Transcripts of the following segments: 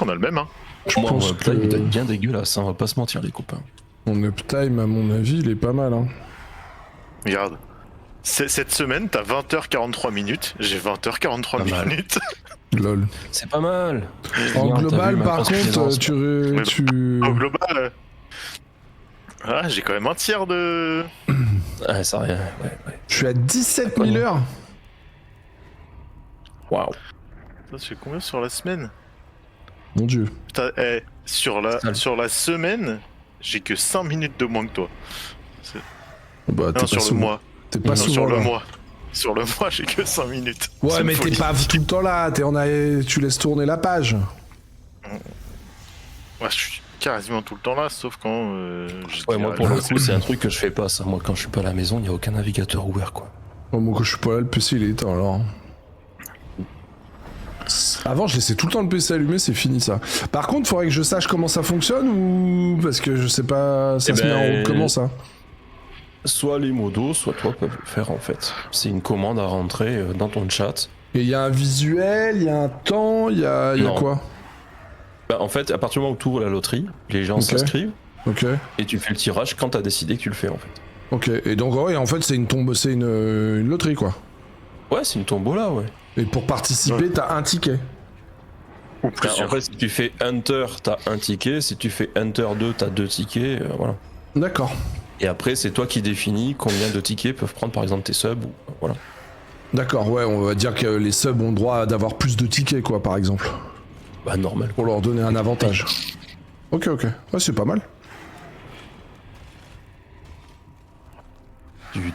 On a le même, hein. Je Moi, pense mon uptime, il doit être que bien dégueulasse, hein, on va pas se mentir, les copains. mon uptime, à mon avis, il est pas mal. Hein. Regarde. Cette semaine, t'as 20h43 minutes, j'ai 20h43 Pas mal. minutes. Lol. C'est pas mal. En Bien, t'as global, vu ma par grosse contre, plaisance, tu... Au global, j'ai quand même un tiers de... Ouais, ça rien. Ouais. Je suis à 17 000 heures. Waouh. Ça fait combien sur la semaine? Mon dieu. Putain, sur la semaine, j'ai que 5 minutes de moins que toi. Bah, Non, sur le mois. T'es pas Non, souvent sur le là. mois. Sur le mois, j'ai que 5 minutes. Ouais, C'est mais une t'es folie. pas tout le temps là. Tu laisses tourner la page. Ouais, je suis quasiment tout le temps là, sauf quand Ouais, moi pour le coup, c'est un truc que je fais pas, ça. Moi, quand je suis pas à la maison, il y a aucun navigateur ouvert, quoi. Bon, moi, quand je suis pas là, le PC, il est éteint, alors. Avant, je laissais tout le temps le PC allumé, c'est fini, ça. Par contre, faudrait que je sache comment ça fonctionne, ou... Parce que je sais pas... Ça Eh se met en ben, route comment, ça? Soit les modos, soit toi peuvent le faire, en fait. C'est une commande à rentrer dans ton chat. Et il y a un visuel, il y a un temps, il y a Non. quoi? Bah, en fait, à partir du moment où tu ouvres la loterie, les gens Ok. s'inscrivent Ok. et tu fais le tirage quand t'as décidé que tu le fais, en fait. Ok. Et donc, ouais, en fait, c'est une loterie, quoi. Ouais, c'est une tombola, ouais. Et pour participer, t'as un ticket. Ou En plusieurs. fait, si tu fais Hunter, t'as un ticket. Si tu fais Hunter 2, t'as 2 tickets. Voilà. D'accord. Et après, c'est toi qui définis combien de tickets peuvent prendre, par exemple, tes subs. Ou, voilà. D'accord, ouais, on va dire que les subs ont le droit d'avoir plus de tickets, quoi, par exemple. Bah, normal. Pour leur donner un avantage. Ok. Ouais, c'est pas mal.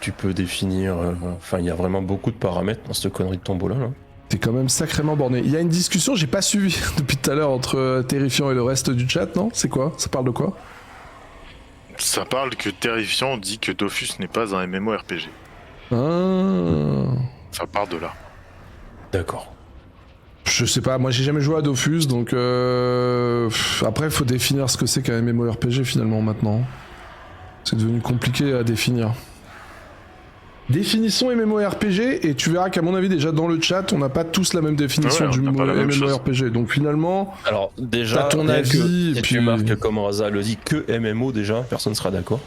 Tu peux définir. Enfin, il y a vraiment beaucoup de paramètres dans cette connerie de tombola, là. T'es quand même sacrément borné. Il y a une discussion, j'ai pas suivi depuis tout à l'heure, entre Terrifiant et le reste du chat, non? C'est quoi? Ça parle de quoi? Ça parle que Terrifiant dit que Dofus n'est pas un MMORPG. Ah. Ça part de là. D'accord. Je sais pas, moi j'ai jamais joué à Dofus, donc après faut définir ce que c'est qu'un MMORPG finalement maintenant. C'est devenu compliqué à définir. Définition MMORPG, et tu verras qu'à mon avis déjà dans le chat on n'a pas tous la même définition Ouais, du on n'a pas la même MMORPG. Donc finalement, Alors, déjà, T'as ton rien que avis, si et tu puis- marques comme Raza le dit que MMO, déjà, personne sera d'accord.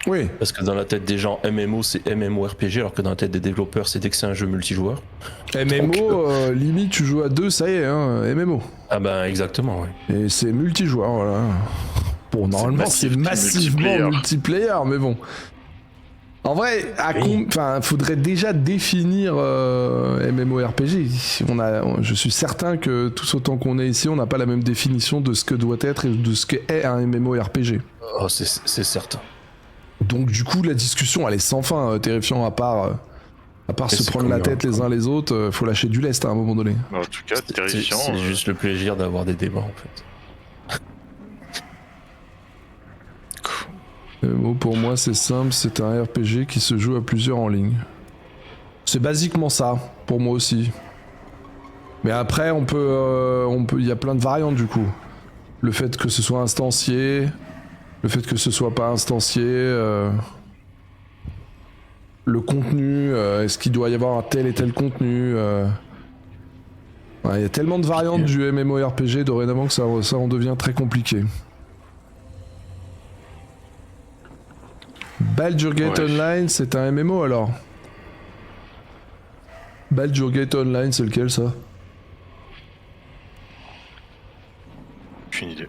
oui. Parce que dans la tête des gens, MMO c'est MMORPG, alors que dans la tête des développeurs, c'est dès que c'est un jeu multijoueur. MMO, limite tu joues à 2, ça y est, hein, MMO. Ah ben exactement, ouais. Et c'est multijoueur, voilà. Bon, normalement c'est massivement multiplayer, mais bon. En vrai, faudrait déjà définir MMORPG. Je suis certain que tous autant qu'on est ici, on n'a pas la même définition de ce que doit être et de ce qu'est un MMORPG. Oh, c'est certain. Donc du coup, la discussion, elle est sans fin, Terrifiant, à part Et se c'est prendre la combien, tête les uns les autres, faut lâcher du lest à un moment donné. En tout cas, C'est Terrifiant. juste le plaisir d'avoir des débats, en fait. MMO pour moi c'est simple, c'est un RPG qui se joue à plusieurs en ligne. C'est basiquement ça, pour moi aussi. Mais après il y a plein de variantes du coup. Le fait que ce soit instancié, le fait que ce soit pas instancié, le contenu, est-ce qu'il doit y avoir un tel et tel contenu ouais, il y a tellement de variantes du MMORPG dorénavant que ça en devient très compliqué. Baldur's Gate Ouais. Online, c'est un MMO alors? Baldur's Gate Online, c'est lequel ça? Aucune idée.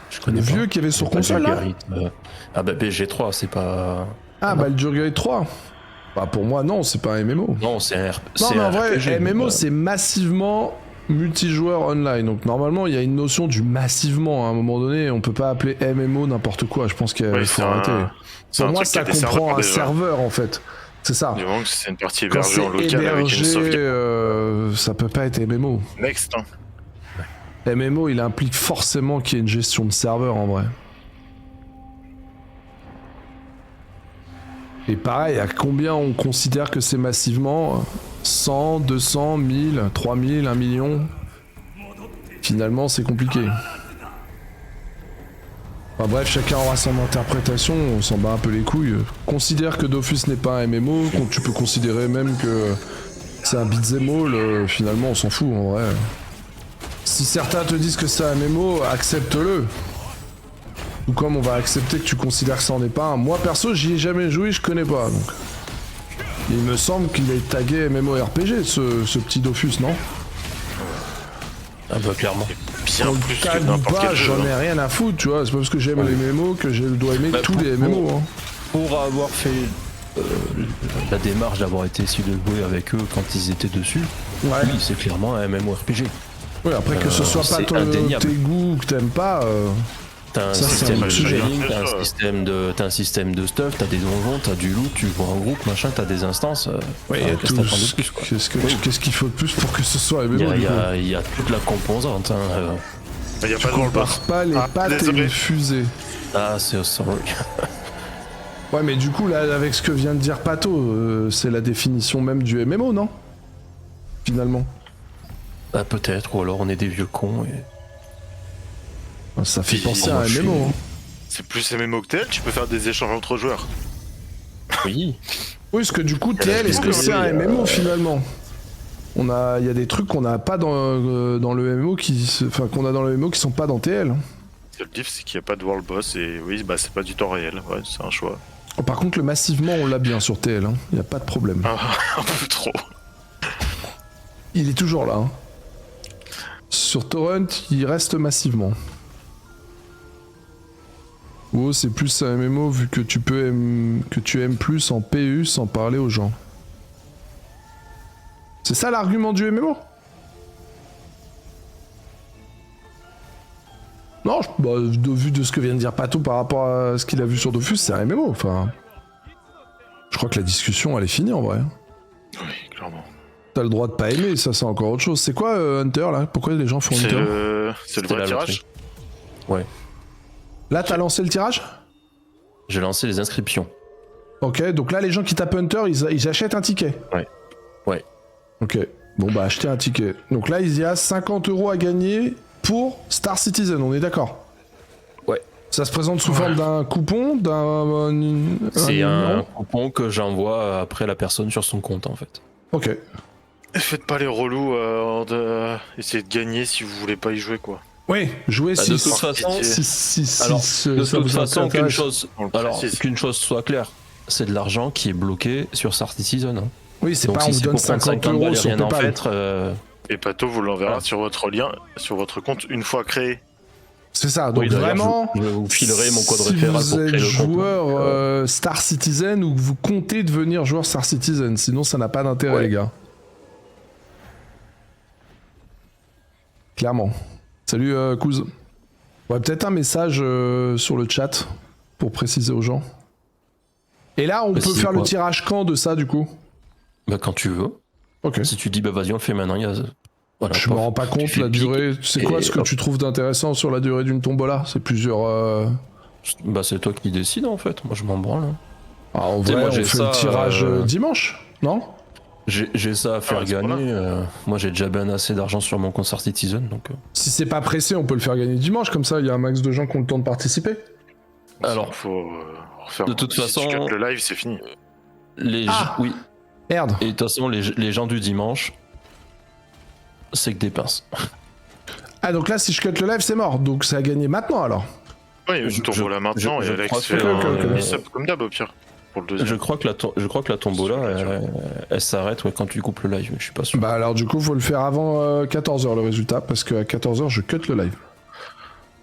Je connais Le pas. vieux qui avait sur Pas console là? d'algorithme. Ah bah BG3, c'est pas... Ah, Baldur's Gate 3? Bah pour moi non, c'est pas un MMO. Non, c'est un Non mais en vrai, RPG, MMO mais, c'est massivement multijoueur online. Donc normalement il y a une notion du massivement. À un moment donné, on peut pas appeler MMO n'importe quoi. Je pense qu'il Oui, faut c'est arrêter. c'est Pour un moi truc qui a ça des comprend serveurs un déjà. serveur en fait. C'est ça. Du moment que c'est une partie Quand hébergée en c'est local avec une hébergé, sauvegarde. ça peut pas être MMO. Next, hein. MMO, il implique forcément qu'il y ait une gestion de serveur en vrai. Et pareil, à combien on considère que c'est massivement? 100, 200, 1000, 3000, 1 million? Finalement, c'est compliqué. Enfin bref, chacun aura son interprétation, on s'en bat un peu les couilles. Considère que Dofus n'est pas un MMO, tu peux considérer même que c'est un beat'em all, finalement on s'en fout en vrai. Si certains te disent que c'est un MMO, accepte-le. Ou comme on va accepter que tu considères que ça en est pas un. Moi perso, j'y ai jamais joué, je connais pas donc. Il me semble qu'il est tagué MMORPG ce petit Dofus, non? Ah bah clairement. Bien On plus que tag ou n'importe pas, quel jeu. j'en ai hein. rien à foutre, tu vois. C'est pas parce que j'aime les MMO que je dois aimer Bah, tous les MMO. Hein. Pour avoir fait la démarche d'avoir été issu de jouer avec eux quand ils étaient dessus, Ouais. oui, c'est clairement un MMORPG. Oui, après que ce soit pas c'est ton, indéniable. tes goûts ou que t'aimes pas. T'as un Ça, c'est système un de sujet. trading, t'as un système de stuff, t'as des donjons, t'as du loot, tu vois un groupe, machin, t'as des instances. Oui, enfin, tout. qu'est-ce que t'attends de plus, quoi. Qu'est-ce qu'il faut de plus pour que ce soit un Il MMO y, a, du il y coup a- il y a toute la composante. Hein. Il y a pas de On world part boss. pas les Ah, pattes et désolé. les fusées. Ah, c'est sorry. Ouais, mais du coup, là, avec ce que vient de dire Pato, c'est la définition même du MMO, non? Finalement. Ah, peut-être, ou alors on est des vieux cons. Et... Ça fait Puis, penser à moi, un je suis- MMO. Hein. C'est plus MMO que TL, tu peux faire des échanges entre joueurs. Oui. Oui, parce que du coup, TL, est-ce que c'est un MMO finalement? Il y a des trucs qu'on n'a pas dans le MMO enfin qu'on a dans le MMO qui sont pas dans TL. hein. Le diff, c'est qu'il n'y a pas de world boss et oui, bah c'est pas du temps réel. Ouais, c'est un choix. Oh, par contre, le massivement, on l'a bien sur TL. Il y a pas de problème. Ah, un peu trop. Il est toujours là. hein. Sur Torrent, il reste massivement. Oh, c'est plus un MMO vu que tu aimes plus en PU sans parler aux gens. C'est ça l'argument du MMO? Non, vu de ce que vient de dire Pato par rapport à ce qu'il a vu sur Dofus, c'est un MMO. Enfin, je crois que la discussion elle est finie en vrai. Oui, clairement. T'as le droit de pas aimer, ça c'est encore autre chose. C'est quoi Hunter là? Pourquoi les gens font C'est Hunter? le C'était vrai la tirage. loterie. Ouais. Là t'as lancé le tirage? J'ai lancé les inscriptions. Ok, donc là les gens qui tapent Hunter, ils achètent un ticket. Ouais. Ouais. Ok, bon bah acheter un ticket. Donc là il y a 50 € à gagner pour Star Citizen, on est d'accord? Ouais. Ça se présente sous forme d'un coupon, C'est un numéro. coupon que j'envoie après la personne sur son compte en fait. Ok. Faites pas les relous, essayez de gagner si vous voulez pas y jouer quoi. Oui, jouer Bah, si... de toute façon, Alors, de toute façon, qu'une Alors, qu'une chose soit claire, c'est de l'argent qui est bloqué sur Star Citizen. Hein. Oui, c'est Donc pas si on vous c'est donne pour prendre 50 balles € et sur rien en PayPal. fait, Et Pato vous l'enverra Ah. sur votre lien, sur votre compte une fois créé. C'est ça, donc oui, d'ailleurs, vraiment... je vous filerai mon code si référal vous pour êtes créer le compte. joueur Star Citizen ou que vous comptez devenir joueur Star Citizen, sinon ça n'a pas d'intérêt Ouais. les gars. Clairement. Salut Kouz. Ouais, peut-être un message sur le chat pour préciser aux gens. Et là, on peut Préciser faire le quoi tirage quand de ça du coup? Bah, quand tu veux. Ok. Si tu dis bah vas-y on le fait maintenant, il y a... voilà, Je me rends pas tu compte fais la clic durée. C'est et quoi ce que hop. tu trouves d'intéressant sur la durée d'une tombola? C'est plusieurs. Bah c'est toi qui décides en fait, moi je m'en branle. Hein. Ah, en Tu sais, vrai, moi, on j'ai fait ça, le tirage dimanche, non? J'ai ça à faire à ce gagner, point-là. moi j'ai déjà bien assez d'argent sur mon compte Star Citizen donc... Si c'est pas pressé, on peut le faire gagner dimanche, comme ça il y a un max de gens qui ont le temps de participer. Alors, faut refaire. de toute si façon- tu captes le live, c'est fini. Oui, Merde. et de toute façon les gens du dimanche, c'est que des pinces. Ah donc là si je cut le live c'est mort, donc ça a gagné maintenant alors. Oui, Je- une tombola je- maintenant je et Alex crois fait que- ok, ok, un ok. sub comme d'hab au pire. Pour le deuxième. Je crois que la tombola, Sur la elle s'arrête quand tu coupes le live, mais je suis pas sûr. Bah alors du coup faut le faire avant 14h le résultat, parce qu'à 14h je cut le live.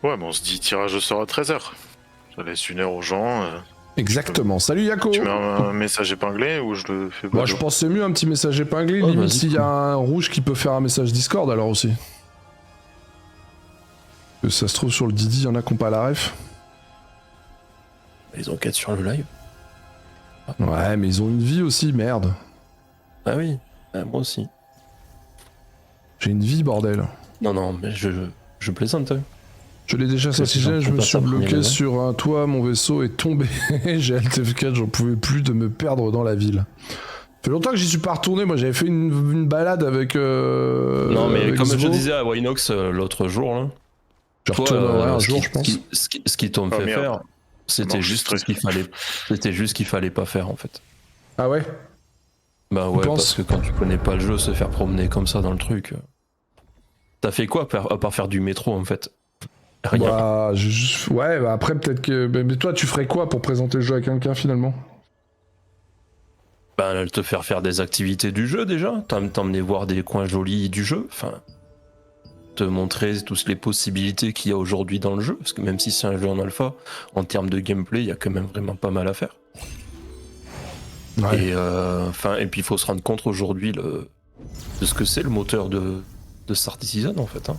Ouais, mais on se dit tirage au sort à 13h. Ça laisse une heure aux gens. Exactement. Salut Yako. Tu mets un message épinglé ou je le fais Moi je pense que c'est mieux un petit message épinglé, Oh, limite vas-y, s'il y a cool. un rouge qui peut faire un message Discord alors aussi. Que ça se trouve sur le Didi, il y en a qui ont pas la ref. Les enquêtes sur le live. Ouais mais ils ont une vie aussi, merde. Ah oui, moi aussi. J'ai une vie bordel. Non, mais je plaisante. Hein. Je l'ai déjà C'est assassiné, gens je qui me ont suis pas ça, bloqué premier sur un toit, mon vaisseau est tombé. J'ai Alt F4, j'en pouvais plus de me perdre dans la ville. Ça fait longtemps que j'y suis pas retourné, moi j'avais fait une balade avec. Non, mais avec comme je Zvo. disais à Winox l'autre jour, là, Je toi, retournerai un ce jour, qui- je pense. ce qui t'ont Oh, fait merde. faire, c'était M'enregistrer. juste ce qu'il fallait pas faire en fait. Ah ouais? Bah Tu ouais, penses parce que quand tu connais pas le jeu, se faire promener comme ça dans le truc. T'as fait quoi à part faire du métro en fait? Rien. Bah, ouais, bah après peut-être que... Mais toi, tu ferais quoi pour présenter le jeu à quelqu'un finalement? Ben, te faire des activités du jeu déjà, t'emmener voir des coins jolis du jeu, enfin, te montrer toutes les possibilités qu'il y a aujourd'hui dans le jeu, parce que même si c'est un jeu en alpha, en termes de gameplay, il y a quand même vraiment pas mal à faire. Ouais. Et puis il faut se rendre compte aujourd'hui de ce que c'est le moteur de Star Citizen en fait. Hein.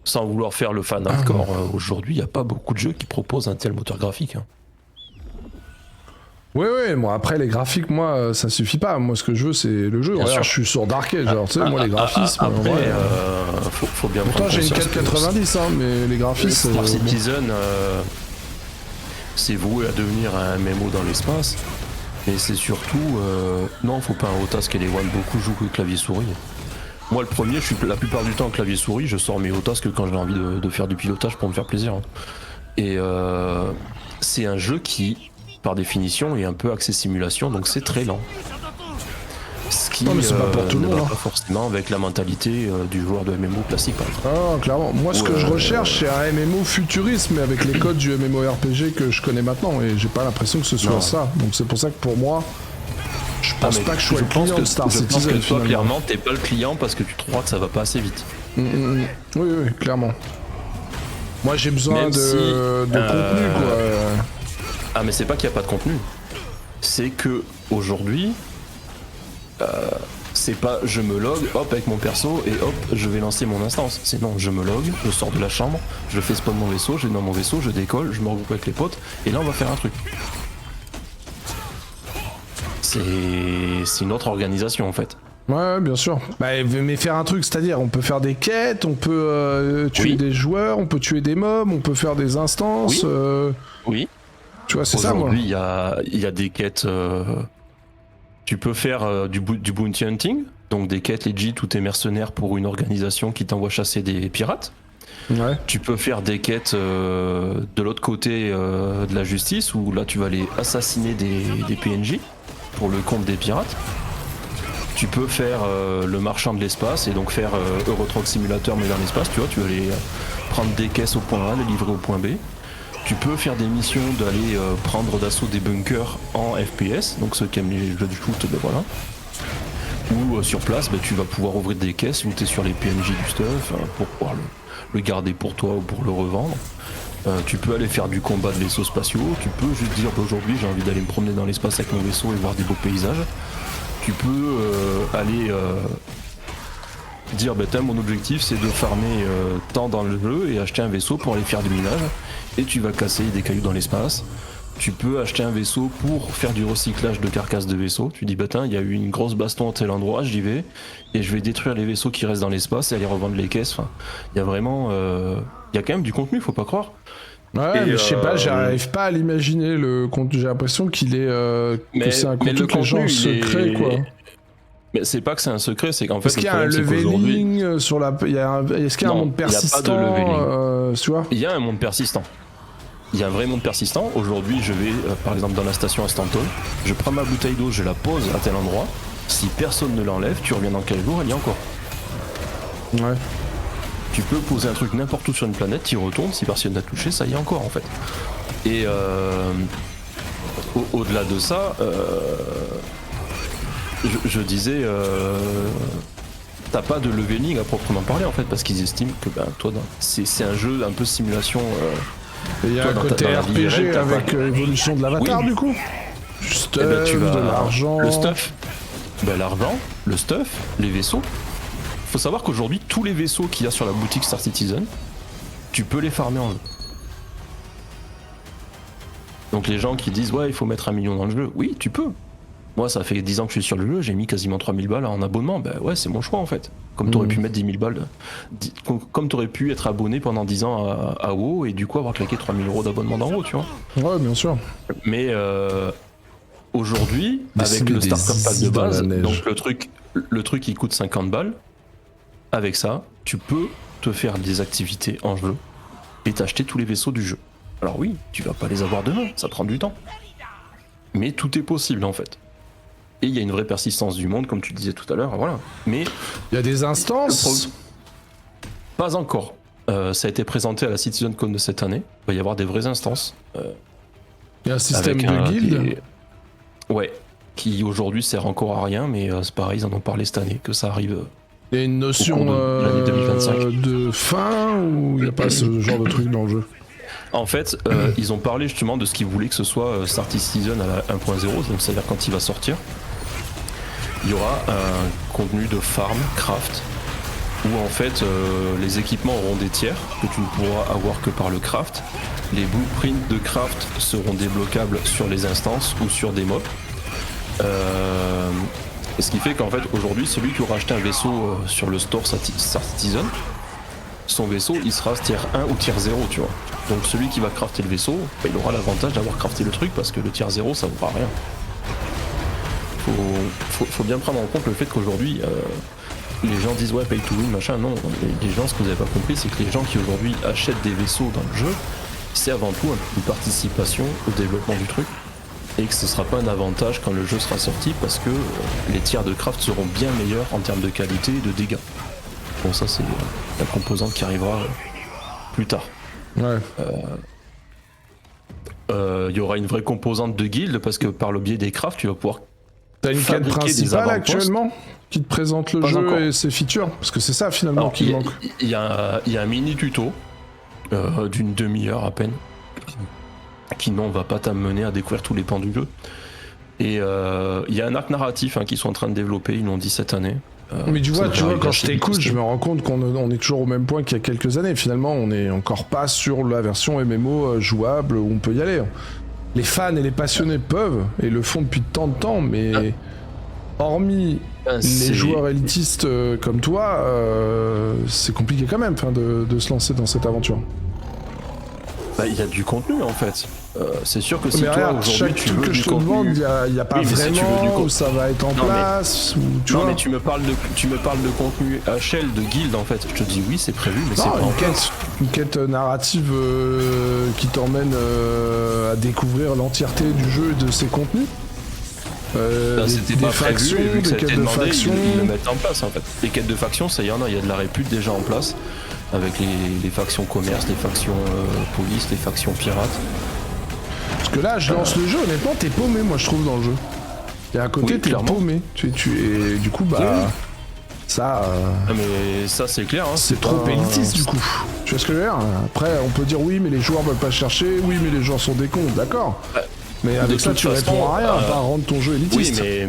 Sans vouloir faire le fan hardcore, aujourd'hui il n'y a pas beaucoup de jeux qui proposent un tel moteur graphique. Hein. Ouais, moi après les graphiques, moi ça suffit pas. Moi ce que je veux c'est le jeu. Bien Regarde, sûr. je suis sur Dark Age, alors tu sais, moi les graphismes. Après, en vrai, faut bien pourtant prendre j'ai une conscience que 490, hein, mais les graphismes. Star Citizen, c'est voué à devenir un MMO dans l'espace. Et c'est surtout, non, faut pas un Otask et les One, beaucoup jouent que clavier souris. Moi le premier, je suis la plupart du temps clavier souris, je sors mes Otask quand j'ai envie de faire du pilotage pour me faire plaisir. Hein. Et c'est un jeu qui, par définition, est un peu axé simulation, donc c'est très lent. Ce qui Non, mais c'est pas pour tout le ne monde, va hein. pas forcément avec la mentalité du joueur de MMO classique par exemple. Ah, clairement. Moi, ce que je recherche, c'est un MMO futuriste, mais avec les codes du MMORPG que je connais maintenant, et j'ai pas l'impression que ce soit Non. ça. Donc c'est pour ça que pour moi, je pense mais pas que je sois le pense client que- de Star je pense Citizen. que toi, finalement. clairement, t'es pas le client parce que tu crois que ça va pas assez vite. Oui, clairement. Moi, j'ai besoin Même de si, contenu, quoi. Ah, mais c'est pas qu'il n'y a pas de contenu. C'est que aujourd'hui, c'est pas je me log, hop, avec mon perso et hop, je vais lancer mon instance. C'est non, je me log, je sors de la chambre, je fais spawn mon vaisseau, je vais dans mon vaisseau, je décolle, je me regroupe avec les potes et là on va faire un truc. C'est une autre organisation en fait. Ouais, bien sûr. Bah, mais faire un truc, c'est-à-dire, on peut faire des quêtes, on peut tuer Oui. des joueurs, on peut tuer des mobs, on peut faire des instances. Oui. Oui. Tu vois, c'est ça, moi. Aujourd'hui, il y a des quêtes. Tu peux faire du bounty hunting, donc des quêtes legit où t'es mercenaire pour une organisation qui t'envoie chasser des pirates. Ouais. Tu peux faire des quêtes de l'autre côté de la justice où là tu vas aller assassiner des PNJ pour le compte des pirates. Tu peux faire le marchand de l'espace et donc faire Euro Truck Simulator mais dans l'espace, tu vois, tu vas aller prendre des caisses au point A, les livrer au point B. Tu peux faire des missions d'aller prendre d'assaut des bunkers en FPS, donc ceux qui aiment les jeux de shoot, ben voilà. Ou sur place, ben, tu vas pouvoir ouvrir des caisses où tu es sur les PNJ du stuff pour pouvoir le garder pour toi ou pour le revendre. Tu peux aller faire du combat de vaisseaux spatiaux, tu peux juste dire aujourd'hui j'ai envie d'aller me promener dans l'espace avec mon vaisseau et voir des beaux paysages. Tu peux aller dire bah mon objectif c'est de farmer tant dans le jeu et acheter un vaisseau pour aller faire du minage et tu vas casser des cailloux dans l'espace. Tu peux acheter un vaisseau pour faire du recyclage de carcasses de vaisseaux. Tu dis bah il y a eu une grosse baston à tel endroit, j'y vais et je vais détruire les vaisseaux qui restent dans l'espace et aller revendre les caisses. Enfin, il y a vraiment il y a quand même du contenu, faut pas croire. Ouais, Et mais je sais pas, j'arrive pas à l'imaginer le contenu. J'ai l'impression qu'il est. que c'est un contenu que les gens se créent, quoi. Mais c'est pas que c'est un secret, c'est qu'en fait. Est-ce qu'il y a un leveling sur la. Est-ce qu'il y a un monde persistant, il y a pas de leveling. tu vois? Il y a un monde persistant. Il y a un vrai monde persistant. Aujourd'hui, je vais, par exemple, dans la station à Stanton, je prends ma bouteille d'eau, je la pose à tel endroit. Si personne ne l'enlève, tu reviens dans quel jour, elle y est encore. Ouais. Tu peux poser un truc n'importe où sur une planète, tu y retournes, si personne n'a touché, ça y est encore en fait. Et au-delà de ça, je disais, t'as pas de leveling à proprement parler en fait, parce qu'ils estiment que ben, toi, c'est un jeu un peu simulation. Et il y a un côté dans la vie RPG réelle, t'as avec pas- l'évolution de l'avatar, Oui. du coup. Du stuff, Eh ben, de l'argent. Le stuff, ben, l'argent, le stuff, les vaisseaux. Faut savoir qu'aujourd'hui, tous les vaisseaux qu'il y a sur la boutique Star Citizen, tu peux les farmer en jeu. Donc les gens qui disent ouais il faut mettre 1 million dans le jeu, oui tu peux. Moi ça fait 10 ans que je suis sur le jeu, j'ai mis quasiment 3000 balles en abonnement, ben ouais c'est mon choix en fait. Comme t'aurais pu mettre 10 000 balles, comme t'aurais pu être abonné pendant 10 ans à WoW et du coup avoir claqué 3000 € d'abonnement dans WoW tu vois. Ouais, bien sûr. Mais aujourd'hui, avec Dessiner le des starter pack de zizi dans base, la neige. donc le truc il coûte 50 balles, avec ça, tu peux te faire des activités en jeu et t'acheter tous les vaisseaux du jeu. Alors oui, tu vas pas les avoir demain, ça prend du temps. Mais tout est possible en fait. Et il y a une vraie persistance du monde, comme tu disais tout à l'heure, voilà. Mais Il y a des instances. pas encore. Ça a été présenté à la CitizenCon de cette année. Il va y avoir des vraies instances. Il y a un système avec de guildes. Ouais, qui aujourd'hui sert encore à rien, mais c'est pareil, ils en ont parlé cette année, que ça arrive. Il y a une notion Au cours de l'année 2025. de fin ou il n'y a pas ce genre de truc dans le jeu? En fait, ils ont parlé justement de ce qu'ils voulaient que ce soit Star Citizen à la 1.0, donc c'est-à-dire quand il va sortir, il y aura un contenu de farm, craft, où en fait les équipements auront des tiers que tu ne pourras avoir que par le craft. Les blueprints de craft seront débloquables sur les instances ou sur des mobs. Et ce qui fait qu'en fait aujourd'hui celui qui aura acheté un vaisseau sur le store Star Citizen, son vaisseau il sera tier 1 ou tier 0, tu vois. Donc celui qui va crafter le vaisseau, bah, il aura l'avantage d'avoir crafté le truc parce que le tier 0 ça vaudra rien. Faut bien prendre en compte le fait qu'aujourd'hui les gens disent ouais pay to win machin, non, les gens ce que vous n'avez pas compris c'est que les gens qui aujourd'hui achètent des vaisseaux dans le jeu, c'est avant tout une participation au développement du truc et que ce sera pas un avantage quand le jeu sera sorti parce que les tiers de craft seront bien meilleurs en termes de qualité et de dégâts. Bon ça c'est la composante qui arrivera plus tard. Ouais. Il y aura une vraie composante de guild parce que par le biais des crafts tu vas pouvoir T'as une quête fabriquer des principale avant-postes. actuellement qui te présente le Pas jeu encore. et ses features? Parce que c'est ça finalement Alors, qui manque. il y a un mini tuto d'une demi-heure à peine qui non va pas t'amener à découvrir tous les pans du jeu. Et il y a un arc narratif qu'ils sont en train de développer, ils l'ont dit cette année. Mais tu ça vois, devrait arriver quand assez je vite t'écoute, aussi. je me rends compte on est toujours au même point qu'il y a quelques années. Finalement, on n'est encore pas sur la version MMO jouable où on peut y aller. Les fans et les passionnés peuvent et le font depuis tant de temps, mais hormis les C'est- joueurs élitistes comme toi, c'est compliqué quand même de se lancer dans cette aventure. Bah, il y a du contenu en fait. C'est sûr que si Mais toi regarde, aujourd'hui chaque tu truc veux que du je te demande, contenu. il n'y a pas Oui, mais si tu veux du vraiment contenu. où ça va être en Non, mais- place. Ou, tu Non vois. mais tu me parles de contenu HL de guild en fait. Je te dis oui c'est prévu mais c'est Non, pas en place. une quête narrative qui t'emmène à découvrir l'entièreté du jeu et de ses contenus. Ça, c'était pas prévu, factions, et vu que des ça a quêtes été de demandé, factions. ils le mettent en place en fait. Les quêtes de factions, ça y en a, il y a de la répute déjà en place, avec les factions commerce, les factions police, les factions pirates. Parce que là, je lance le jeu, honnêtement, t'es paumé, moi je trouve, dans le jeu. Et à côté, Oui, t'es clairement. paumé. Et du coup, bah. Oui. Ça. Ah, mais ça c'est clair, hein, C'est trop pas- élitiste du coup. Tu vois ce que je veux dire? Après, on peut dire oui, mais les joueurs veulent pas chercher, oui, mais les joueurs sont des cons, d'accord. Mais de avec ça, toute tu façon, réponds à rien, à part rendre ton jeu Oui élitiste. mais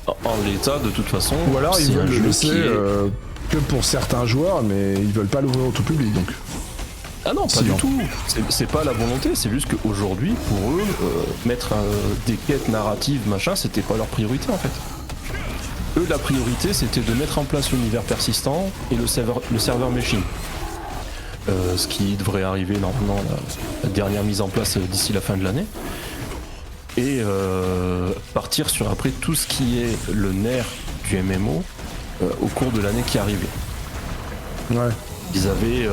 en l'état de toute façon, Ou alors ils c'est un veulent le jeu laisser qui est... que pour certains joueurs, mais ils veulent pas l'ouvrir au tout public donc. Ah non, pas Si, du non. tout. C'est pas la volonté, c'est juste qu'aujourd'hui, pour eux, mettre des quêtes narratives, machin, c'était pas leur priorité en fait. Eux, la priorité, c'était de mettre en place l'univers persistant et le serveur meshing. Ce qui devrait arriver normalement la dernière mise en place d'ici la fin de l'année. Et partir sur après tout ce qui est le nerf du MMO au cours de l'année qui arrivait. Ouais. Ils avaient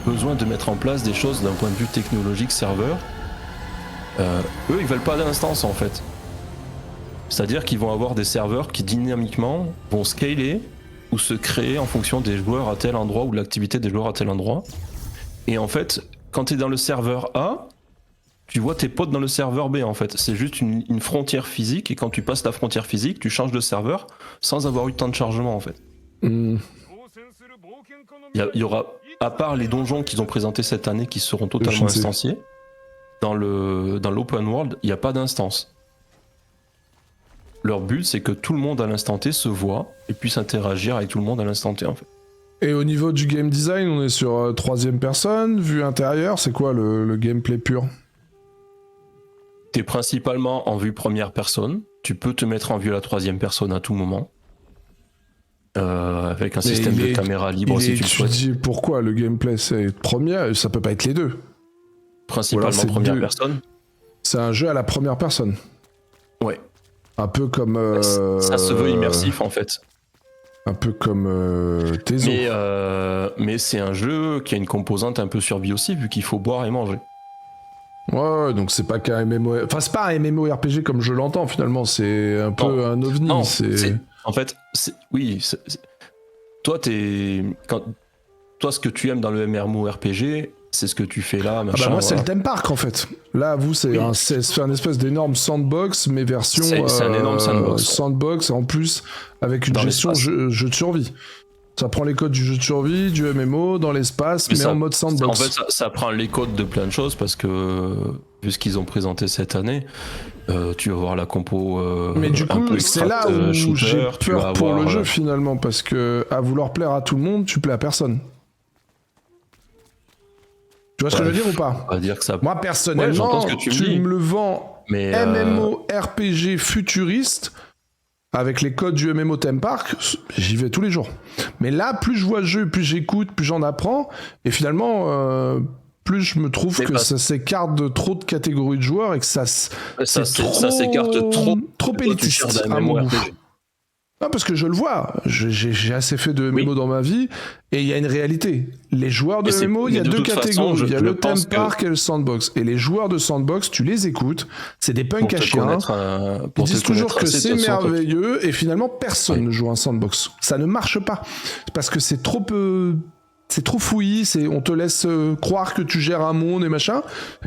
besoin de mettre en place des choses d'un point de vue technologique serveur. Eux, ils veulent pas d'instance en fait. C'est-à-dire qu'ils vont avoir des serveurs qui dynamiquement vont scaler ou se créer en fonction des joueurs à tel endroit ou de l'activité des joueurs à tel endroit. Et en fait, quand tu es dans le serveur A, tu vois tes potes dans le serveur B en fait. C'est juste une frontière physique et quand tu passes la frontière physique, tu changes de serveur sans avoir eu de temps de chargement en fait. Hmm. Il y aura, à part les donjons qu'ils ont présentés cette année qui seront Je totalement ne sais. instanciés, dans l'open world, il n'y a pas d'instance. Leur but, c'est que tout le monde à l'instant T se voit et puisse interagir avec tout le monde à l'instant T en fait. Et au niveau du game design, on est sur troisième personne, vue intérieure, c'est quoi le gameplay pur? T'es principalement en vue première personne, tu peux te mettre en vue à la troisième personne à tout moment. Avec un Mais système il de est- caméra libre Il si est tu le souhaites. étudié pourquoi le gameplay c'est première, ça peut pas être les deux. Principalement c'est première deux. personne. C'est un jeu à la première personne. Ouais. Un peu comme. Ça se veut immersif en fait. Un peu comme Tezo. Mais c'est un jeu qui a une composante un peu survie aussi, vu qu'il faut boire et manger. Ouais, donc c'est pas qu'un MMO... Enfin, c'est pas un MMORPG comme je l'entends, finalement. C'est un peu un ovni. Non, c'est... En fait, oui. Toi, toi, ce que tu aimes dans le MMORPG, c'est ce que tu fais là, machin. Ah bah moi, voilà. c'est le theme park, en fait. Là, vous, c'est un espèce d'énorme sandbox, mais version... C'est un énorme sandbox. Sandbox, en plus, avec une Dans gestion jeu de survie. Ça prend les codes du jeu de survie, du MMO, dans l'espace, mais en mode sandbox. En fait, ça prend les codes de plein de choses parce que, vu ce qu'ils ont présenté cette année, tu vas voir la compo. Mais du coup, c'est là où j'ai peur pour le jeu, jeu. finalement, parce que à vouloir plaire à tout le monde, tu plais à personne. Tu vois ce que je veux dire ou pas? On va dire que ça. Moi, personnellement, ce que tu me tu dis. me le vends Mais MMORPG futuriste, avec les codes du MMO Theme Park, j'y vais tous les jours. Mais là, plus je vois le jeu, plus j'écoute, plus j'en apprends, et finalement, plus je me trouve que ça s'écarte de trop de catégories de joueurs et que ça s'écarte trop élitiste à mon goût. Non, parce que je le vois, j'ai assez fait de MMO dans ma vie, et il y a une réalité. Les joueurs de MMO, il y a deux catégories. Il y a le theme park et le sandbox. Et les joueurs de sandbox, tu les écoutes, c'est des punks à chiens. Ils disent toujours que c'est merveilleux, et finalement, personne ne joue un sandbox. Ça ne marche pas. Parce que c'est trop fouillis, on te laisse croire que tu gères un monde et machin,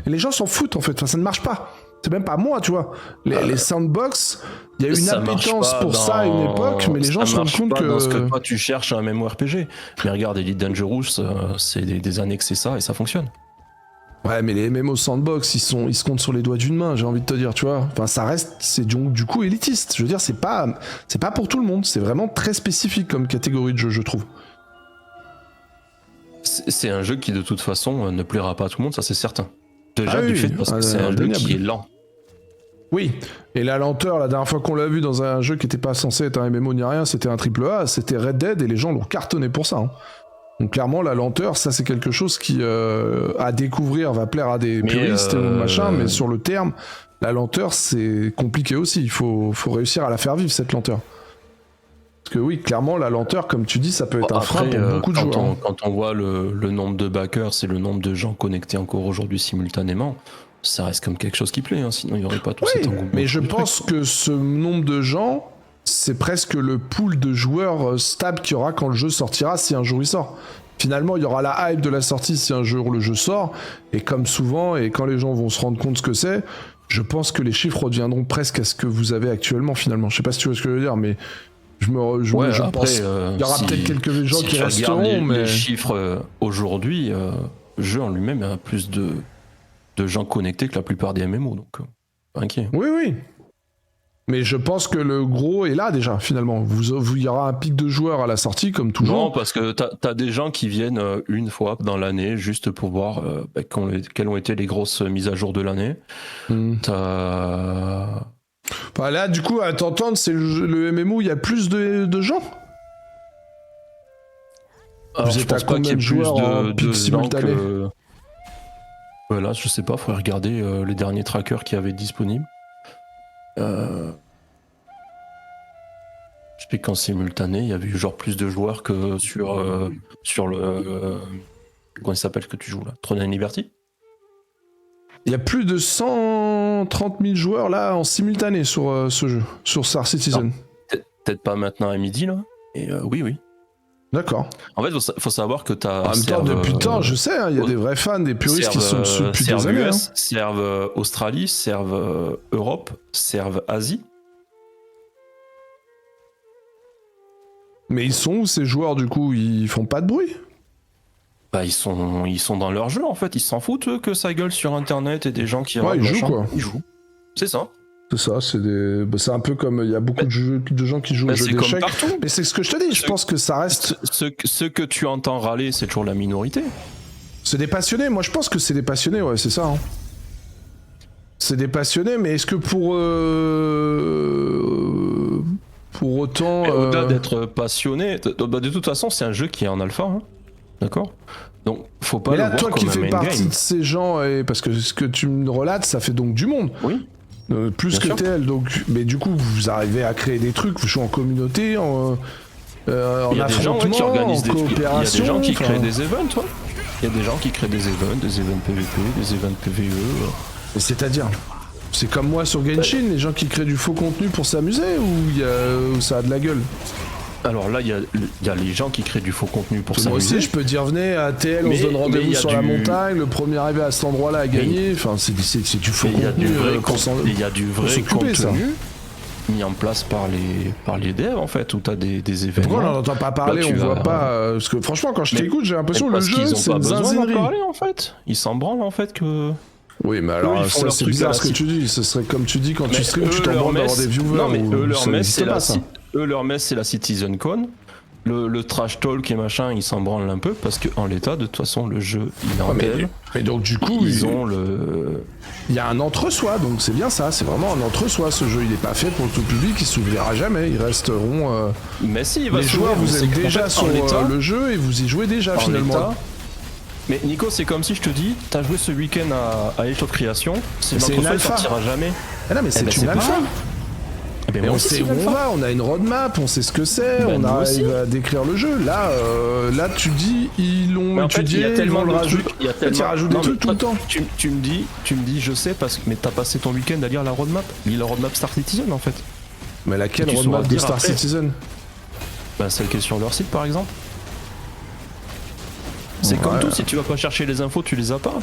et les gens s'en foutent en fait, enfin, ça ne marche pas. C'est même pas moi, tu vois. Les sandbox, il y a une appétence pour ça à une époque, mais les gens se rendent compte que... dans ce que toi tu cherches un MMORPG. Mais regarde, Elite Dangerous, c'est des années que c'est ça et ça fonctionne. Ouais, mais les MMO sandbox, ils se comptent sur les doigts d'une main, j'ai envie de te dire, tu vois. Enfin, ça reste, c'est du coup élitiste. Je veux dire, c'est pas pour tout le monde. C'est vraiment très spécifique comme catégorie de jeu, je trouve. C'est un jeu qui de toute façon ne plaira pas à tout le monde, ça c'est certain. Déjà du fait parce que c'est un jeu qui est lent. Oui, et la lenteur, la dernière fois qu'on l'a vu dans un jeu qui n'était pas censé être un MMO ni rien, c'était un AAA, c'était Red Dead, et les gens l'ont cartonné pour ça. Hein. Donc clairement, la lenteur, ça c'est quelque chose qui, à découvrir, va plaire à des puristes et machin, mais sur le terme, la lenteur, c'est compliqué aussi. Il faut réussir à la faire vivre, cette lenteur. Parce que oui, clairement, la lenteur, comme tu dis, ça peut être un frein pour beaucoup de joueurs. Quand on voit le nombre de backers et le nombre de gens connectés encore aujourd'hui simultanément, ça reste comme quelque chose qui plaît, hein, sinon il n'y aurait pas tout cet engouement. Mais je pense que ce nombre de gens, c'est presque le pool de joueurs stable qu'il y aura quand le jeu sortira, si un jour il sort. Finalement, il y aura la hype de la sortie si un jour le jeu sort, et comme souvent, et quand les gens vont se rendre compte ce que c'est, je pense que les chiffres reviendront presque à ce que vous avez actuellement, finalement. Je sais pas si tu vois ce que je veux dire, mais je pense qu'il y aura peut-être quelques gens qui resteront, mais... Les chiffres aujourd'hui, le jeu en lui-même a plus de gens connectés que la plupart des MMO, donc pas inquiet. Oui. Mais je pense que le gros est là déjà, finalement. Il y aura un pic de joueurs à la sortie, comme toujours. Non, parce que t'as des gens qui viennent une fois dans l'année, juste pour voir quelles ont été les grosses mises à jour de l'année. Enfin, là, du coup, à t'entendre, c'est le MMO où il y a plus de gens. Alors, vous êtes à combien de joueurs en pic simultané? Voilà, je sais pas, faudrait regarder les derniers trackers qu'il y avait disponibles. Je sais qu'en simultané, il y avait eu genre plus de joueurs que sur le... comment il s'appelle que tu joues là? Throne and Liberty? Il y a plus de 130 000 joueurs là en simultané sur ce jeu, sur Star Citizen. Peut-être pas maintenant à midi là, et oui. D'accord. En fait, faut savoir que t'as... En même temps, depuis le temps, je sais, il y a des vrais fans, des puristes qui sont dessus depuis des années. US, servent Australie, servent Europe, servent Asie. Mais ils sont où ces joueurs du coup? Ils font pas de bruit? Bah ils sont dans leur jeu en fait, ils s'en foutent eux, que ça gueule sur internet et des gens qui... Ouais, ils jouent quoi. Ils jouent. C'est ça. C'est ça, c'est un peu comme il y a beaucoup de gens qui jouent au jeu d'échecs. Mais c'est ce que je te dis, je pense que ça reste... Ce que tu entends râler, c'est toujours la minorité. C'est des passionnés, moi je pense que c'est des passionnés, ouais, c'est ça. Hein. C'est des passionnés, mais est-ce que pour autant... Au-delà d'être passionné, de toute façon c'est un jeu qui est en alpha, hein. D'accord? Donc faut pas... Mais là, le voir toi qui comme fais un partie game. de ces gens, parce que ce que tu me relates, ça fait donc du monde. Oui. Plus Bien que sûr. TL, donc, mais du coup vous arrivez à créer des trucs, vous jouez en communauté, en Il y a des gens affrontement, qui organisent en des trucs, il y a coopération. des gens qui créent des events, toi. Il y a des gens qui créent des events PVP, des events PVE. Mais c'est-à-dire, c'est comme moi sur Genshin, les gens qui créent du faux contenu pour s'amuser ou ça a de la gueule? Alors là, il y a les gens qui créent du faux contenu pour Moi s'amuser. aussi, je peux dire, venez à TL, on Mais- se donne mais rendez-vous il y a sur la du- montagne, le premier arrivé à cet endroit-là a gagné. Enfin, c'est du faux Mais il y a contenu. du vrai, pour s'en- il y a du pour vrai s'occuper, ça. contenu mis en place par les devs en fait, où t'as des événements. Pourquoi on n'en entend pas parler, Là, on tu voit vas- pas. Parce que franchement, quand je Mais- t'écoute, j'ai l'impression que le Parce jeu, qu'ils ont c'est pas une besoin d'en zinzinerie. parler en fait. Ils s'en branlent en fait que. Oui, mais Eux, alors, ils font ça, leur c'est truc à bizarre la ce que site. tu dis. Ce serait comme tu dis quand tu Mais stream, tu t'en leur branles d'avoir messe- des viewers. Non mais ou- eux leur ça messe n'existe c'est pas, la ça. Eux leur messe c'est la CitizenCon. Le trash talk et machin, ils s'en branlent un peu parce qu'en l'état, de toute façon, le jeu il est en Ouais, dev. mais donc, du coup, Ils ont le. il y a un entre-soi, donc c'est bien ça. C'est vraiment un entre-soi. Ce jeu, il est pas fait pour le tout public, il s'oubliera jamais. Ils resteront. Mais si, il va Les s'ouvrir, joueurs, vous mais c'est êtes qu'en déjà fait, sur en l'état- le jeu et vous y jouez déjà en finalement. l'état- Mais Nico, c'est comme si je te dis, t'as joué ce week-end à Age of Creation, c'est Mais c'est une une alpha, il alpha. sortira jamais. Ah non, mais c'est ben, une c'est alpha. pas- Eh ben, Mais moi on aussi, sait c'est où une on alpha. va, on a une roadmap, on sait ce que c'est, Ben, on nous aussi. arrive à décrire le jeu. Là, tu dis, ils l'ont Mais en fait, étudié, il y a ils tellement vont le de rajouter. trucs, il y a En fait, ils tellement- rajoutent des Non, trucs mais tout le toi, temps. Tu me dis, je sais parce que mais t'as passé ton week-end à lire la roadmap, lis la roadmap Star Citizen en fait. Mais laquelle tu roadmap sauras de dire Star après. Citizen? Bah celle qui est sur leur site par exemple. C'est Ouais. comme tout, si tu vas pas chercher les infos, tu les as pas.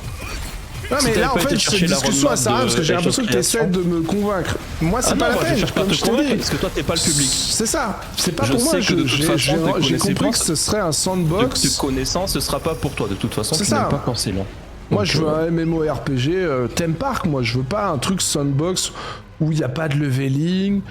Non, Si mais t'avais là, en pas été fait, chercher cette la discussion, roadmap ça arrive parce que de j'ai Age of l'impression que tu essaies Creation. de me convaincre. Moi, c'est Ah pas non, la moi, je peine, cherche pas à comme te je t'ai convaincre dit. parce que toi t'es pas le public. C'est ça, c'est pas Je pour moi. sais que de toute façon, tes J'ai compris connaissances- que ce serait un sandbox. De connaissance, ce sera pas pour toi de toute façon. C'est Tu ça. n'aimes pas quand c'est lent. Moi, Donc, je veux un MMORPG theme park. Moi, je veux pas un truc sandbox où il n'y a pas de leveling.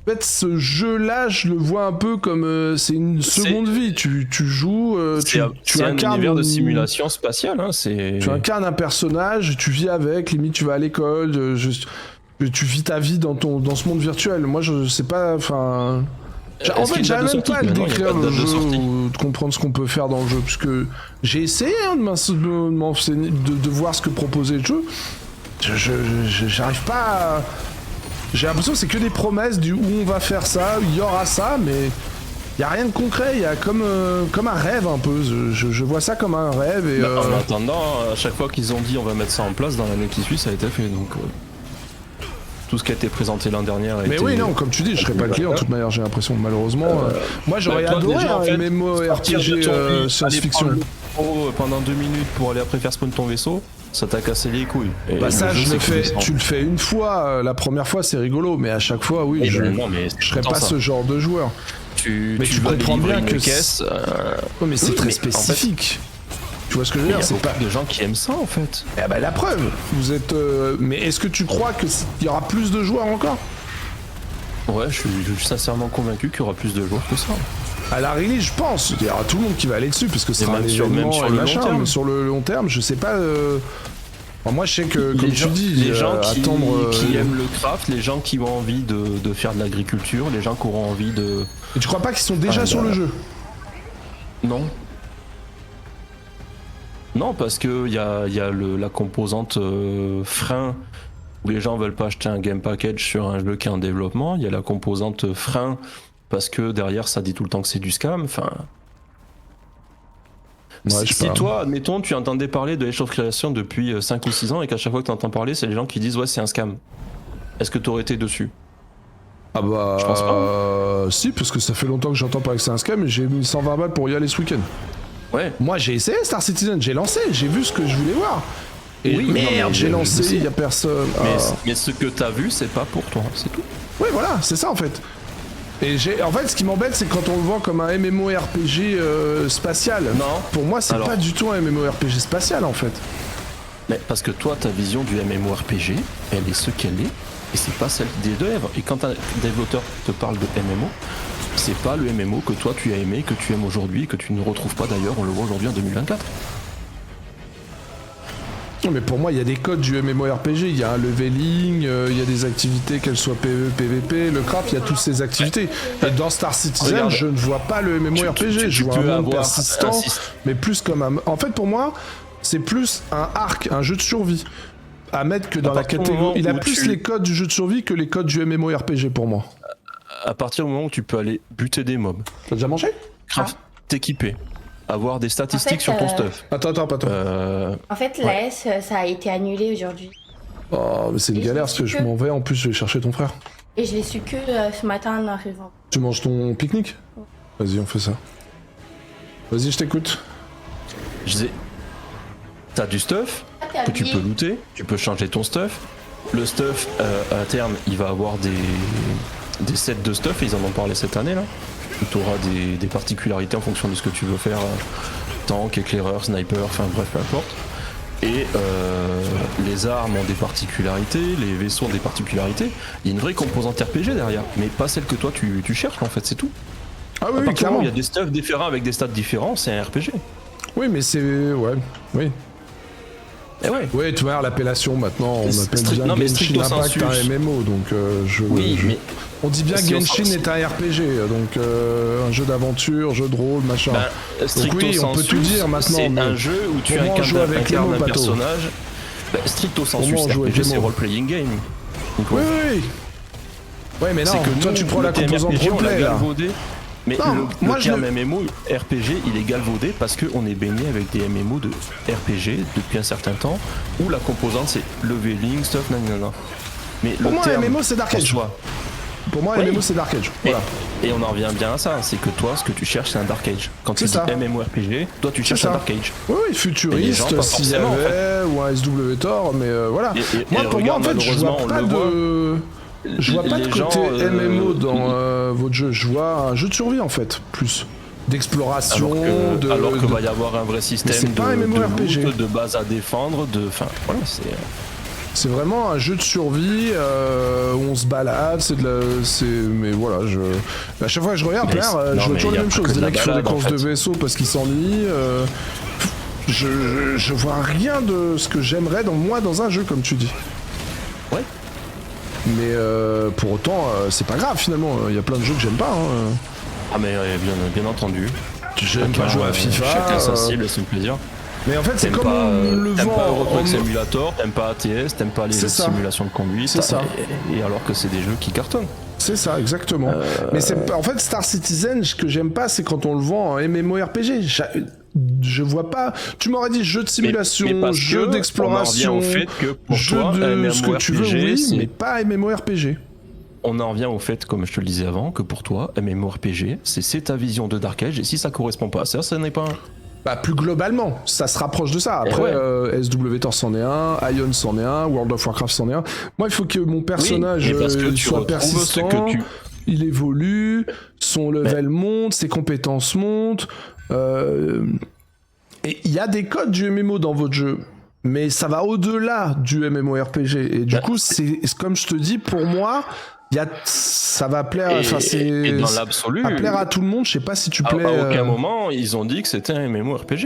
En fait, ce jeu-là, je le vois un peu comme c'est une seconde vie. Tu joues, tu c'est un incarnes univers de simulation spatiale. Hein, c'est. Tu incarnes un personnage, tu vis avec. Limite, tu vas à l'école. Tu vis ta vie dans ce monde virtuel. Moi, je sais pas. Enfin. En Est-ce fait, qu'il y a une j'arrive date même de pas à le sortie? Non, il y a décrire pas de le date de jeu sortie. ou de comprendre ce qu'on peut faire dans le jeu, puisque j'ai essayé hein, de voir ce que proposait le jeu. J'arrive pas à... J'ai l'impression que c'est que des promesses du où on va faire ça, il y aura ça, mais il y a rien de concret, il y a comme un rêve un peu. Je vois ça comme un rêve et... Bah, en attendant, à chaque fois qu'ils ont dit on va mettre ça en place, dans l'année qui suit, ça a été fait. Donc tout ce qui a été présenté l'an dernier a Mais été... oui, non, comme tu dis, je serais pas le client de toute manière, j'ai l'impression, malheureusement. Moi, j'aurais Bah, toi, adoré déjà, en un fait, MMORPG partir de ton lit, science-fiction. aller prendre le métro pendant 2 minutes pour aller après faire spawn ton vaisseau, ça t'a cassé les couilles. Et Bah ça, le jeu, je le c'est que fais. du sang. Tu le fais une fois. La première fois, c'est rigolo, mais à chaque fois, oui, Eh je ben non, mais c'est serais tout le pas temps ce ça. genre de joueur. Mais tu vas aller comprends livrer bien une que caisse. Ouais, mais c'est oui, très mais en fait, spécifique. Tu vois ce que je veux il y dire a C'est beaucoup pas. de gens qui aiment ça en fait. Eh ben la preuve. Vous êtes. Mais est-ce que tu crois que il y aura plus de joueurs encore? Ouais, je suis sincèrement convaincu qu'il y aura plus de joueurs que ça. À la release, je pense. Il y aura tout le monde qui va aller dessus parce que c'est un même sur événement et le long machin. terme. Mais sur le long terme, je sais pas. Enfin, moi, je sais que, comme tu dis, les gens qui attendre. aiment le craft, les gens qui ont envie de faire de l'agriculture, les gens qui auront envie de... Et tu crois pas qu'ils sont déjà Ah, sur bah, le jeu? Non. Non, parce que il y a la composante frein, où les gens veulent pas acheter un game package sur un jeu qui est en développement. Il y a la composante frein, parce que derrière ça dit tout le temps que c'est du scam. Enfin... Ouais, je sais si pas. toi, admettons, tu entendais parler de Age of Creation depuis 5 ou 6 ans et qu'à chaque fois que tu entends parler, c'est les gens qui disent ouais c'est un scam. Est-ce que tu aurais été dessus? Ah bah. Je pense pas. Si, parce que ça fait longtemps que j'entends parler que c'est un scam et j'ai mis 120 balles pour y aller ce week-end. Ouais. Moi j'ai essayé Star Citizen, j'ai lancé, j'ai vu ce que je voulais voir. Et Oui, non, merde, mais j'ai je lancé, sais. il y a personne. Mais ce que t'as vu, c'est pas pour toi, c'est tout. Oui, voilà, c'est ça en fait. Et en fait, ce qui m'embête, c'est quand on le vend comme un MMORPG spatial. Non. Pour moi, c'est Alors. pas du tout un MMORPG spatial en fait. Mais parce que toi, ta vision du MMORPG, elle est ce qu'elle est, et c'est pas celle des devs. Et quand un développeur te parle de MMO, c'est pas le MMO que toi tu as aimé, que tu aimes aujourd'hui, que tu ne retrouves pas d'ailleurs, on le voit aujourd'hui en 2024. Non, mais pour moi, il y a des codes du MMORPG. Il y a un leveling, il y a des activités, qu'elles soient PvE, PvP, le craft, il y a toutes ces activités. Et dans Star Citizen, Regarde. je ne vois pas le MMORPG. Je vois un monde persistant, mais plus comme un. En fait, pour moi, c'est plus un arc, un jeu de survie. À mettre que dans la partir du moment catégorie. Il a où plus tu- les codes du jeu de survie que les codes du MMORPG pour moi. À partir du moment où tu peux aller buter des mobs, T'as déjà mangé? craft, t'équiper, avoir des statistiques sur ton stuff. Attends. En fait, la S, ça a été annulé aujourd'hui. Oh, mais c'est une Et galère je parce que sais je m'en vais, en plus je vais chercher ton frère. Et je l'ai su que ce matin en arrivant. Tu manges ton pique-nique? Vas-y, on fait ça. Vas-y, je t'écoute. Je disais, t'as du stuff que tu peux looter, tu peux changer ton stuff. Le stuff, à terme, il va avoir des sets de stuff, et ils en ont parlé cette année là. Tu auras des particularités en fonction de ce que tu veux faire, tank, éclaireur, sniper, enfin bref, peu importe. Et les armes ont des particularités, les vaisseaux ont des particularités. Il y a une vraie composante RPG derrière, mais pas celle que toi tu cherches en fait, c'est tout. Ah oui, À partir du moment clairement. où il y a des stuffs différents avec des stats différents, c'est un RPG. Oui, mais c'est... Ouais, oui. Et ouais. Ouais, tu vois, l'appellation maintenant, on appelle bien non, mais Genshin stricto Impact sensu. un MMO, donc Oui, mais on dit bien si on Genshin s'en- est un RPG, donc un jeu d'aventure, jeu de rôle, machin. stricto oui, on peut sensu, tout dire maintenant, c'est mais un jeu où tu pour moi, on joue incarnes avec les mots, un Pato. personnage. Stricto sensu, moi, on c'est joue avec RPG, les c'est mots. role-playing game. Donc, Oui, ouais. oui. Ouais, mais non, C'est que toi nous, tu prends la le thème composante RPG, on l'a roleplay là. galvaudé. Mais Non, le moi, je terme le- MMO RPG, il est galvaudé parce qu'on est baigné avec des MMO de RPG depuis un certain temps où la composante c'est leveling, stuff, nanana. Mais Pour le moi, terme MMO c'est Dark en Age. soi- Pour moi, Oui. MMO c'est Dark Age. Et, Voilà. et on en revient bien à ça, c'est que toi, ce que tu cherches, c'est un Dark Age. Quand tu dis C'est ça. MMORPG, toi, tu cherches ça. un Dark Age. Oui, Et les gens, futuriste, pas s'il y forcément, en avait, ou un SWTOR, mais voilà. Et Moi, pour moi, en regarde, fait, je vois malheureusement, pas on le voit. de... Je vois pas de Les côté gens, MMO dans votre jeu. Je vois un jeu de survie, en fait, plus. D'exploration, Alors que de... va y avoir un vrai système c'est pas un de MMORPG. loot, de base à défendre, de... Enfin, voilà, c'est... C'est vraiment un jeu de survie où on se balade, mais voilà, à chaque fois que je regarde, Mais je vois mais toujours y la a même pas chose. que Des de la mecs qui font des balade, en courses de fait. vaisseau parce qu'ils s'ennuient. Je vois rien de ce que j'aimerais dans un jeu, comme tu dis. Ouais. Mais pour autant, c'est pas grave finalement. Il y a plein de jeux que j'aime pas. Hein. Ah mais bien entendu. J'aime pas jouer à FIFA. Chacun sa cible, c'est un plaisir. Mais en fait, c'est T'aimes comme pas, on le t'aimes vend pas Euro Truck en- Simulator, t'aimes pas ATS, t'aimes pas les C'est jeux de ça. simulation de conduite. C'est ça. Et alors que c'est des jeux qui cartonnent. C'est ça, exactement. Mais c'est en fait Star Citizen, ce que j'aime pas, c'est quand on le vend en MMORPG. Je vois pas. Tu m'aurais dit jeu de simulation, mais parce jeu que d'exploration, on en revient au fait que pour jeu toi, de un ce que tu veux, MMORPG, oui, c'est- mais pas MMORPG. On en revient au fait, comme je te le disais avant, que pour toi, MMORPG, c'est ta vision de Dark Age, et si ça correspond pas à ça, ça n'est pas un... Bah plus globalement, ça se rapproche de ça. Après, ouais. SWTOR c'en est un, Ion c'en est un, World of Warcraft c'en est un. Moi, il faut que mon personnage mais parce que tu soit retrouves persistant, ce que tu... il évolue, son level monte, ses compétences montent. Et il y a des codes du MMO dans votre jeu, mais ça va au-delà du MMORPG. Et du coup, c'est comme je te dis, pour moi, ça va plaire. Enfin, et dans l'absolu, à plaire à tout le monde. Je sais pas si tu à plais. aucun moment, ils ont dit que c'était un MMORPG.